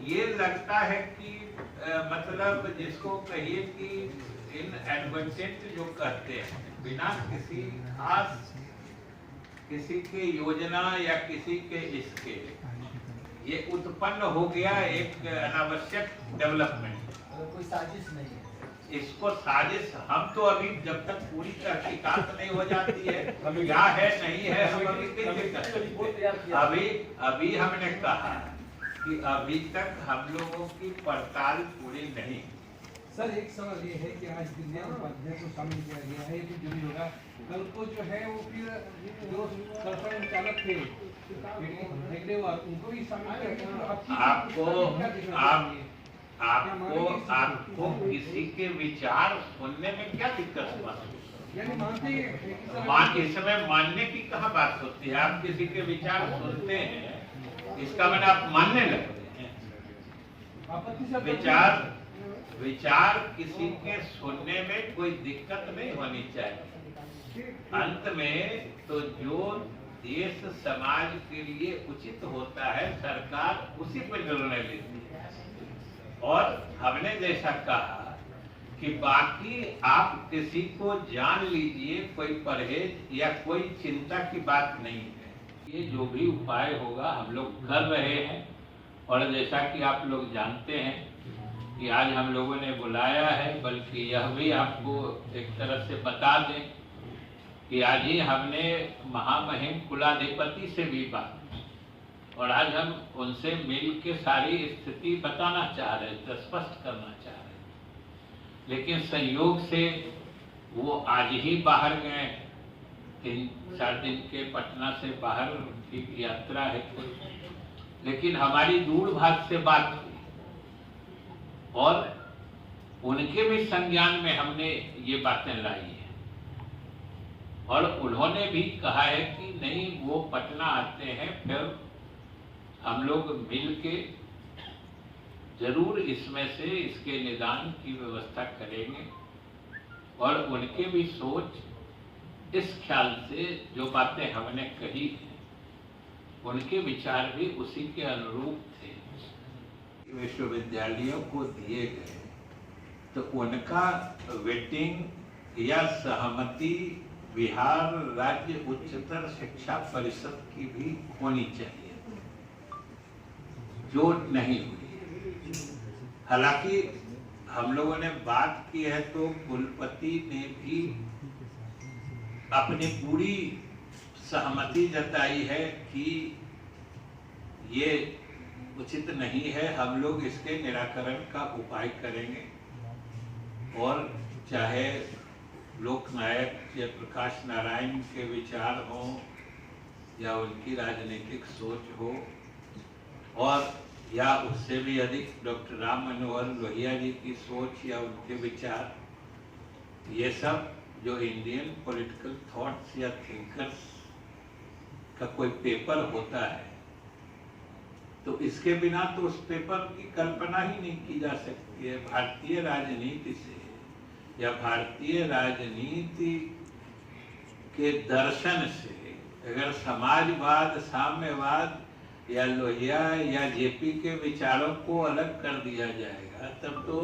ये लगता है कि मतलब जिसको कहिए कि इन एडवर्टेंट जो कहते हैं बिना किसी खास किसी के योजना या किसी के इसके ये उत्पन्न हो गया एक अनावश्यक डेवलपमेंट। कोई साजिश नहीं है इसको साजिश हम तो अभी जब तक पूरी तहकीकात नहीं हो जाती है क्या है नहीं है हम अभी कैसे कर सकते। अभी हमने कहा कि अभी तक हम लोगों की पड़ताल पूरी नहीं। सर एक सवाल ये है कि आज दिल्ली उपाध्याय को शामिल किया गया है कि जरूरी होगा कल को जो है वो फिर जो संचालक चालक थे उनको भी शामिल किया। आपको किसी के विचार सुनने में क्या दिक्कत हुआ? इसमें मानने की कहाँ बात होती है? आप किसी के विचार सुनते हैं इसका मैंने आप मानने लगते हैं। विचार किसी के सुनने में कोई दिक्कत नहीं होनी चाहिए। अंत में तो जो देश समाज के लिए उचित होता है सरकार उसी पर निर्णय लेती है। और हमने जैसा कहा कि बाकी आप किसी को जान लीजिए, कोई परहेज या कोई चिंता की बात नहीं है। ये जो भी उपाय होगा हम लोग कर रहे हैं। और जैसा कि आप लोग जानते हैं कि आज हम लोगों ने बुलाया है, बल्कि यह भी आपको एक तरह से बता दें कि आज ही हमने महामहिम कुलाधिपति से भी बात, और आज हम उनसे मिल के सारी स्थिति बताना चाह रहे थे, स्पष्ट करना चाह रहे थे। लेकिन संयोग से वो आज ही बाहर गए, 3-4 दिन के पटना से बाहर की यात्रा है कोई। लेकिन हमारी दूरभाष से बात हुई और उनके भी संज्ञान में हमने ये बातें लाई हैं। और उन्होंने भी कहा है कि नहीं, वो पटना आते हैं, फिर हम लोग मिल के जरूर इसमें से इसके निदान की व्यवस्था करेंगे। और उनके भी सोच इस ख्याल से जो बातें हमने कही हैं उनके विचार भी उसी के अनुरूप थे। विश्वविद्यालयों को दिए गए तो उनका वेटिंग या सहमति बिहार राज्य उच्चतर शिक्षा परिषद की भी होनी चाहिए, जो नहीं हुई। हालांकि हम लोगों ने बात की है तो कुलपति ने भी अपनी पूरी सहमति जताई है कि ये उचित नहीं है, हम लोग इसके निराकरण का उपाय करेंगे। और चाहे लोकनायक जयप्रकाश नारायण के विचार हों या उनकी राजनीतिक सोच हो, और या उससे भी अधिक डॉक्टर राम मनोहर लोहिया जी की सोच या उनके विचार, ये सब जो इंडियन पॉलिटिकल थॉट्स या थिंकर्स का कोई पेपर होता है, तो इसके बिना तो उस पेपर की कल्पना ही नहीं की जा सकती है। भारतीय राजनीति से या भारतीय राजनीति के दर्शन से अगर समाजवाद, साम्यवाद या लोहिया या जेपी के विचारों को अलग कर दिया जाएगा, तब तो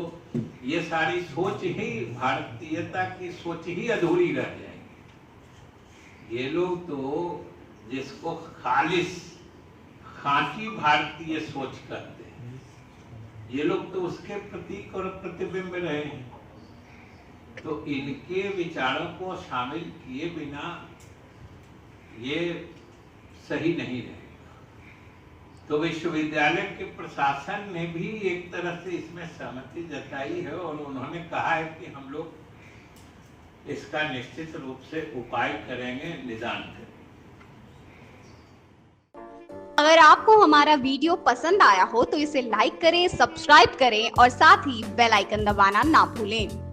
ये सारी सोच ही, भारतीयता की सोच ही अधूरी रह जाएगी। ये लोग तो जिसको खालिस खाकी भारतीय सोच करते हैं, ये लोग तो उसके प्रतीक और प्रतिबिंब रहे हैं। तो इनके विचारों को शामिल किए बिना ये सही नहीं रहेगा। तो विश्वविद्यालय के प्रशासन ने भी एक तरह से इसमें सहमति जताई है और उन्होंने कहा है कि हम लोग इसका निश्चित रूप से उपाय करेंगे, निदान करेंगे। अगर आपको हमारा वीडियो पसंद आया हो तो इसे लाइक करें, सब्सक्राइब करें और साथ ही बेल आइकन दबाना ना भूलें।